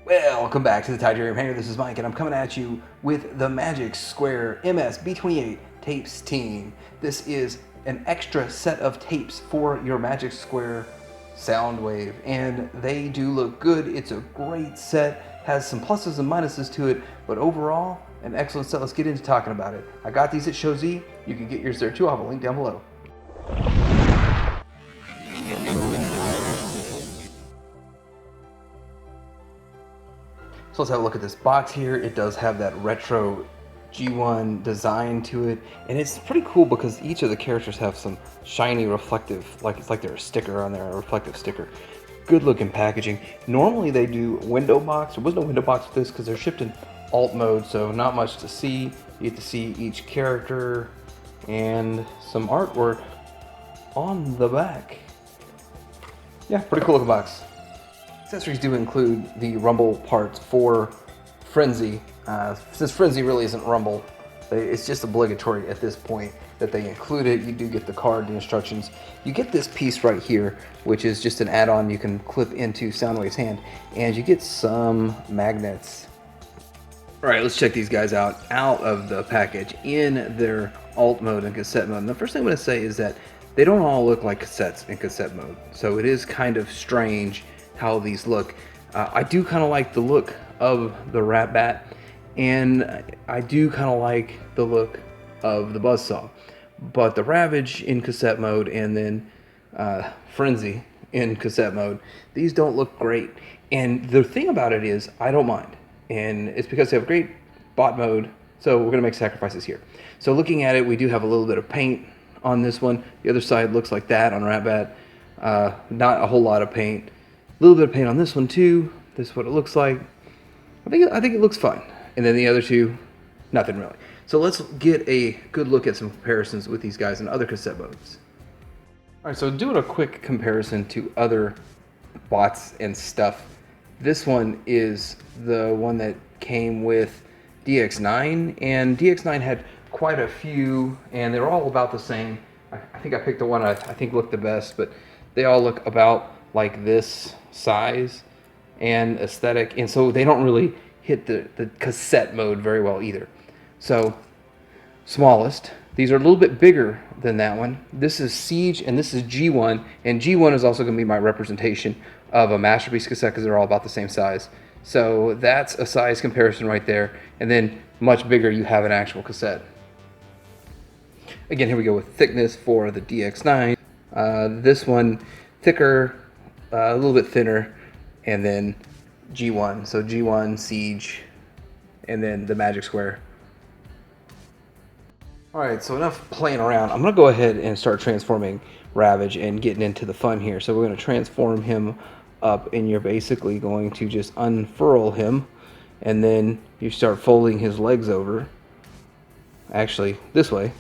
Welcome back to the Titanium Hanger. This is Mike, and I'm coming at you with the Magic Square MS-B28 tapes team. This is an extra set of tapes for your Magic Square Soundwave, and they do look good. It's a great set, has some pluses and minuses to it, but overall, an excellent set. Let's get into talking about it. I got these at Show Z. You can get yours there too. I'll have a link down below. So let's have a look at this box here. It does have that retro G1 design to it, and it's pretty cool because each of the characters have some shiny reflective, like it's like they're a sticker on there, a reflective sticker. Good looking packaging. Normally they do window box. There was no window box with this because they're shipped in alt mode, so not much to see. You get to see each character and some artwork on the back. Yeah, pretty cool looking box. Accessories do include the rumble parts for Frenzy. Since Frenzy really isn't rumble, it's just obligatory at this point that they include it. You do get the card, the instructions. You get this piece right here, which is just an add-on you can clip into Soundwave's hand, and you get some magnets. All right, let's check these guys out of the package in their alt mode and cassette mode. And the first thing I'm going to say is that they don't all look like cassettes in cassette mode, so it is kind of strange how these look. I do kind of like the look of the Rat Bat, and I do kind of like the look of the Buzzsaw, but the Ravage in cassette mode and then Frenzy in cassette mode, these don't look great. And the thing about it is I don't mind, and it's because they have great bot mode, so we're gonna make sacrifices here. So looking at it, we do have a little bit of paint on this one. The other side looks like that on Rat Bat. Not a whole lot of paint. A little bit of paint on this one too. This is what it looks like. I think it looks fine. And then the other two, nothing really. So let's get a good look at some comparisons with these guys in other cassette modes. All right, so doing a quick comparison to other bots and stuff. This one is the one that came with DX9, and DX9 had quite a few, and they're all about the same. I think I picked the one I think looked the best, but they all look about like this size and aesthetic, and so they don't really hit the cassette mode very well either. So smallest, these are a little bit bigger than that one. This is Siege and this is G1, and G1 is also going to be my representation of a Masterpiece cassette because they're all about the same size. So that's a size comparison right there, and then much bigger you have an actual cassette. Again, here we go with thickness for the DX9. This one thicker, a little bit thinner, and then G1. So G1, Siege, and then the Magic Square. Alright, so enough playing around. I'm going to go ahead and start transforming Ravage and getting into the fun here. So we're going to transform him up, and you're basically going to just unfurl him, and then you start folding his legs over. Actually, this way.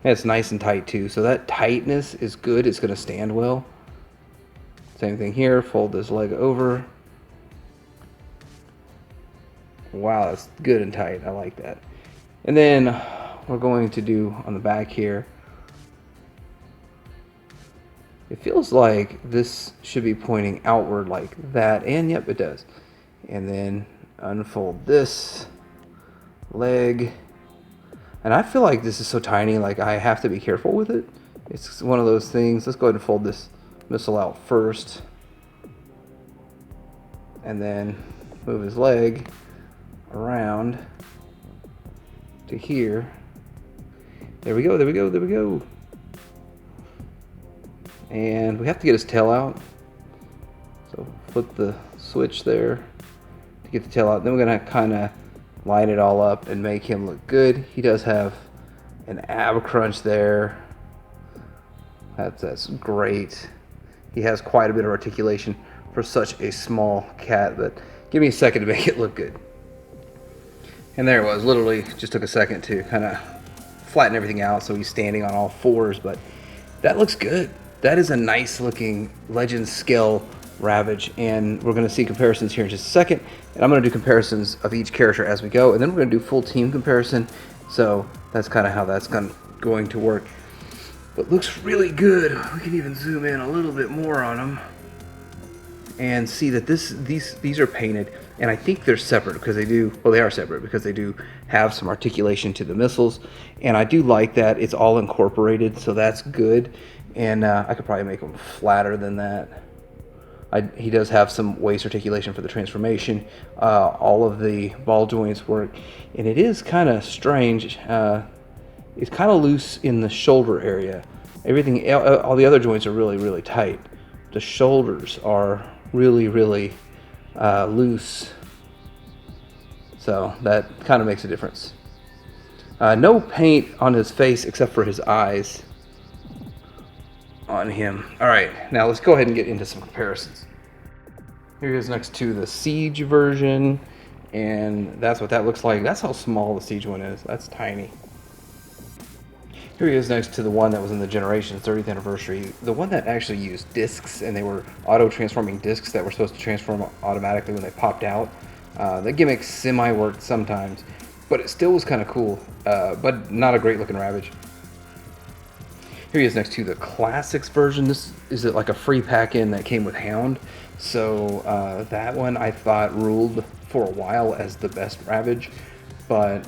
And it's nice and tight too, so that tightness is good. It's going to stand well. Same thing here, fold this leg over. Wow, that's good and tight. I like that. And then we're going to do on the back here. It feels like this should be pointing outward like that, and yep, it does. And then unfold this leg. And I feel like this is so tiny, like I have to be careful with it. It's one of those things. Let's go ahead and fold this missile out first. And then move his leg around to here. There we go, there we go, there we go. And we have to get his tail out. So flip the switch there to get the tail out. Then we're gonna kind of line it all up and make him look good. He does have an ab crunch there. That's great. He has quite a bit of articulation for such a small cat, but give me a second to make it look good. And there it was. Literally just took a second to kind of flatten everything out so he's standing on all fours, but that looks good. That is a nice looking Legend scale Ravage, and we're going to see comparisons here in just a second, and I'm going to do comparisons of each character as we go, and then we're going to do full team comparison. So that's kind of how that's going to work. but looks really good. We can even zoom in a little bit more on them and see that these are painted, and I think they're separate because they do, well, they are separate because they do have some articulation to the missiles, and I do like that it's all incorporated, so that's good. And I could probably make them flatter than that. He does have some waist articulation for the transformation. All of the ball joints work, and it is kind of strange. It's kind of loose in the shoulder area. Everything, all the other joints are really, really tight. The shoulders are really, really loose. So that kind of makes a difference. No paint on his face except for his eyes on him. All right, now let's go ahead and get into some comparisons. Here he is next to the Siege version, and that's what that looks like. That's how small the Siege one is. That's tiny. Here he is next to the one that was in the Generations 30th anniversary, the one that actually used discs, and they were auto-transforming discs that were supposed to transform automatically when they popped out. The gimmick semi-worked sometimes, but it still was kind of cool, but not a great-looking Ravage. Here he is next to the Classics version. This is like a free pack-in that came with Hound, so that one I thought ruled for a while as the best Ravage. But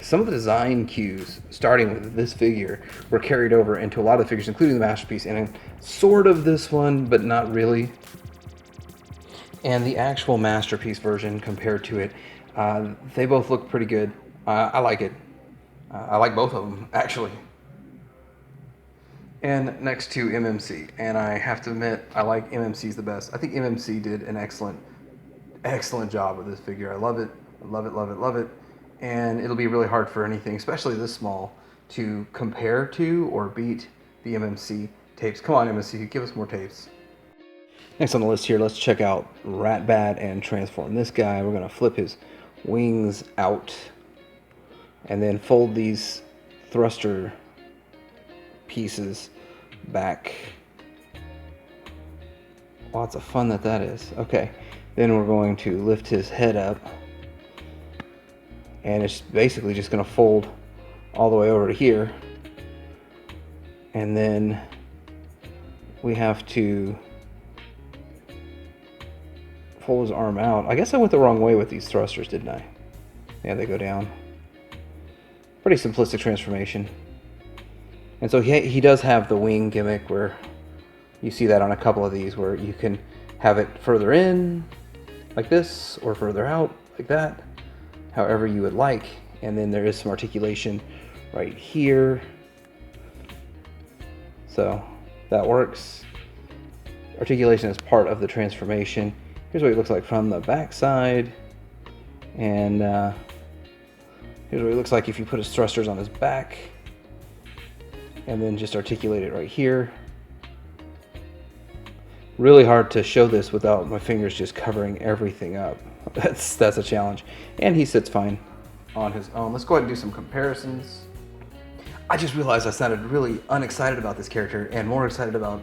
some of the design cues, starting with this figure, were carried over into a lot of the figures, including the Masterpiece, and sort of this one, but not really. And the actual Masterpiece version compared to it, they both look pretty good. I like it. I like both of them, actually. And next to MMC, and I have to admit, I like MMC's the best. I think MMC did an excellent job with this figure. I love it. Love it, love it, love it. And it'll be really hard for anything, especially this small, to compare to or beat the MMC tapes. Come on, MMC, give us more tapes. Next on the list here, let's check out Ratbat and transform this guy. We're going to flip his wings out and then fold these thruster pieces back. Lots of fun that is. Okay, then we're going to lift his head up. And it's basically just going to fold all the way over to here. And then we have to fold his arm out. I guess I went the wrong way with these thrusters, didn't I? Yeah, they go down. Pretty simplistic transformation. And so he does have the wing gimmick where you see that on a couple of these where you can have it further in like this or further out like that, however you would like. And then there is some articulation right here, so that works. Articulation is part of the transformation. Here's what he looks like from the back side, and here's what he looks like if you put his thrusters on his back and then just articulate it right here. Really hard to show this without my fingers just covering everything up. That's a challenge. And he sits fine on his own. Let's go ahead and do some comparisons. I just realized I sounded really unexcited about this character and more excited about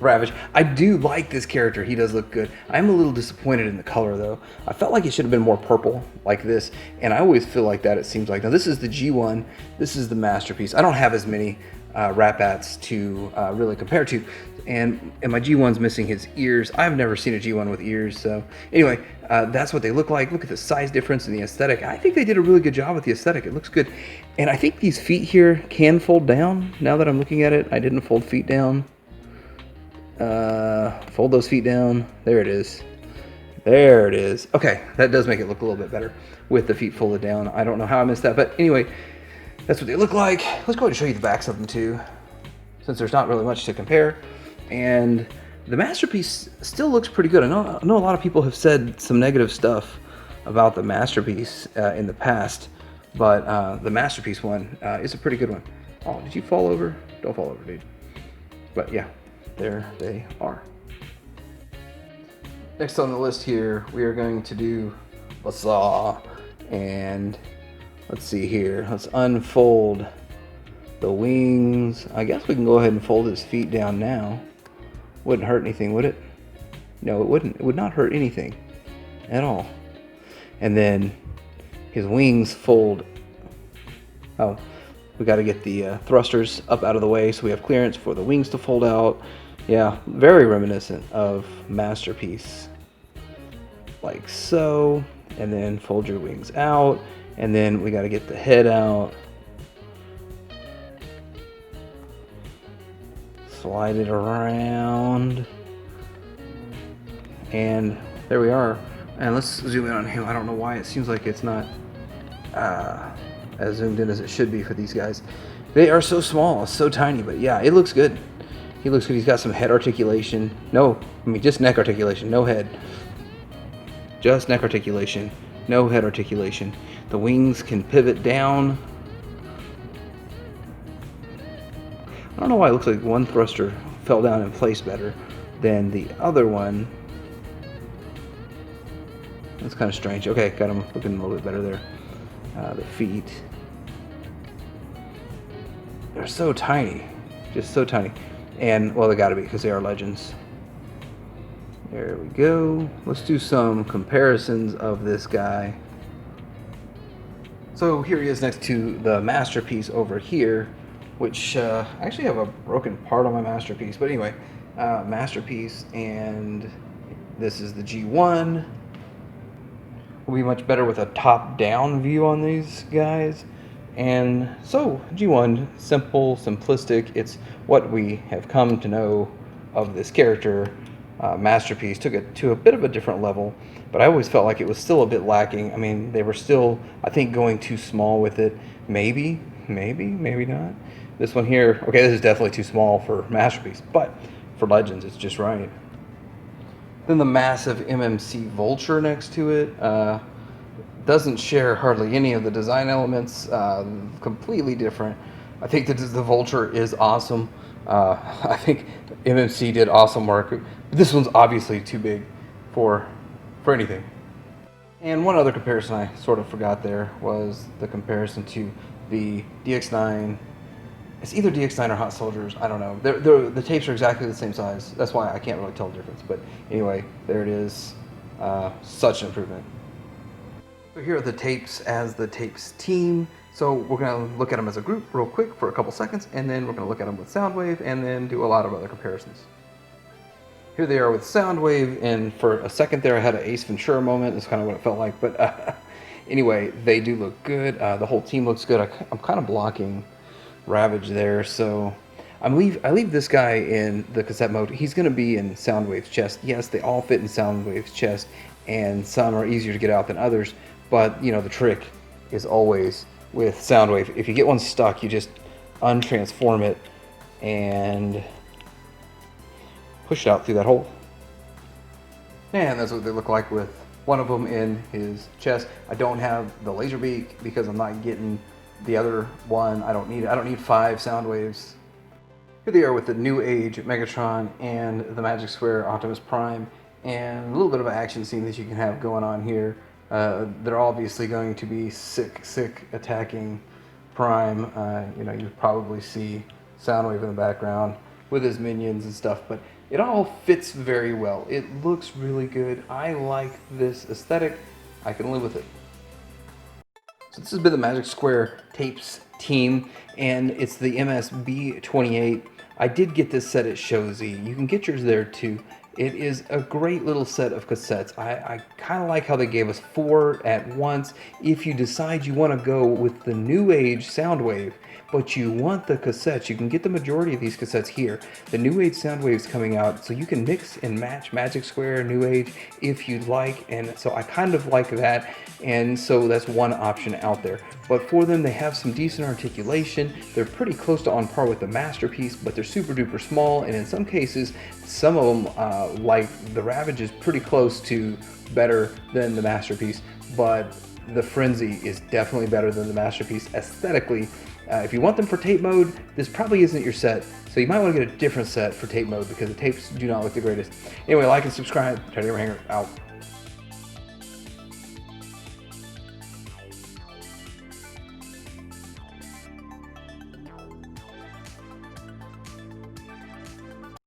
Ravage. I do like this character. He does look good. I'm a little disappointed in the color though. I felt like it should have been more purple like this, and I always feel like that, it seems like. Now this is the G1, this is the Masterpiece. I don't have as many Ratbats to really compare to, and my G1's missing his ears. I've never seen a G1 with ears, so anyway, that's what they look like. Look at the size difference in the aesthetic. I think they did a really good job with the aesthetic. It looks good, and I think these feet here can fold down. Now that I'm looking at it, I didn't fold feet down. Fold those feet down. There it is. There it is. Okay, that does make it look a little bit better with the feet folded down. I don't know how I missed that, but anyway, that's what they look like. Let's go ahead and show you the backs of them too, since there's not really much to compare. And the Masterpiece still looks pretty good. I know a lot of people have said some negative stuff about the Masterpiece in the past, but the Masterpiece one is a pretty good one. Oh, did you fall over? Don't fall over, dude. But yeah, there they are. Next on the list here, we are going to do Lasaw, and let's see here. Let's unfold the wings. I guess we can go ahead and fold his feet down now. Wouldn't hurt anything, would it? No, it wouldn't. It would not hurt anything at all. And then his wings fold. Oh, We got to get the thrusters up out of the way so we have clearance for the wings to fold out. Yeah, very reminiscent of Masterpiece. Like so. And then fold your wings out. And then we got to get the head out. Slide it around. And there we are. And let's zoom in on him. I don't know why it seems like it's not as zoomed in as it should be for these guys. They are so small, so tiny, but yeah, it looks good. He looks good. He's got some head articulation. Just neck articulation, no head. Just neck articulation, no head articulation. The wings can pivot down. I don't know why it looks like one thruster fell down in place better than the other one. That's kind of strange. Okay, got him looking a little bit better there. The feet. They're so tiny. Just so tiny. And, well, they gotta be because they are legends. There we go. Let's do some comparisons of this guy. So here he is next to the Masterpiece over here, which I actually have a broken part on my Masterpiece. But anyway, Masterpiece, and this is the G1. Will be much better with a top-down view on these guys. And so G1, simple, simplistic. It's what we have come to know of this character. Masterpiece took it to a bit of a different level, but I always felt like it was still a bit lacking. I mean, they were still, I think, going too small with it. Maybe not. This one here, okay, this is definitely too small for Masterpiece, but for Legends, it's just right. Then the massive MMC Vulture next to it. Doesn't share hardly any of the design elements. Completely different. I think that the Vulture is awesome. I think MMC did awesome work. But this one's obviously too big for anything. And one other comparison I sort of forgot there was the comparison to the DX9. It's either DX9 or Hot Soldiers. I don't know. The tapes are exactly the same size. That's why I can't really tell the difference. But anyway, there it is. Such an improvement. So here are the tapes as the tapes team. So we're going to look at them as a group real quick for a couple seconds, and then we're going to look at them with Soundwave, and then do a lot of other comparisons. Here they are with Soundwave, and for a second there I had an Ace Ventura moment. That's kind of what it felt like. But anyway, they do look good. The whole team looks good. I'm kind of blocking Ravage there, so I leave this guy in the cassette mode. He's going to be in Soundwave's chest. Yes, they all fit in Soundwave's chest, and some are easier to get out than others. But you know, the trick is always with Soundwave. If you get one stuck, you just untransform it and push it out through that hole. And that's what they look like with one of them in his chest. I don't have the laser beak because I'm not getting the other one. I don't need 5 Soundwaves. Here they are with the New Age Megatron and the Magic Square Optimus Prime, and a little bit of an action scene that you can have going on here. They're obviously going to be sick attacking Prime. You know, you probably see Soundwave in the background with his minions and stuff, but it all fits very well. It looks really good. I like this aesthetic. I can live with it. So this has been the Magic Square Tapes team, and it's the MS-B28. I did get this set at Shozy. You can get yours there too. It is a great little set of cassettes. I kind of like how they gave us 4 at once. If you decide you want to go with the New Age Soundwave, but you want the cassettes, you can get the majority of these cassettes here. The New Age Soundwave's coming out, so you can mix and match Magic Square, New Age, if you'd like. And so I kind of like that, and so that's one option out there. But for them, they have some decent articulation. They're pretty close to on par with the Masterpiece, but they're super duper small, and in some cases, some of them, like the Ravage, is pretty close to better than the Masterpiece, but the Frenzy is definitely better than the Masterpiece aesthetically. If you want them for tape mode, this probably isn't your set, so you might want to get a different set for tape mode because the tapes do not look the greatest. Anyway, like and subscribe. Teddy Hanger out.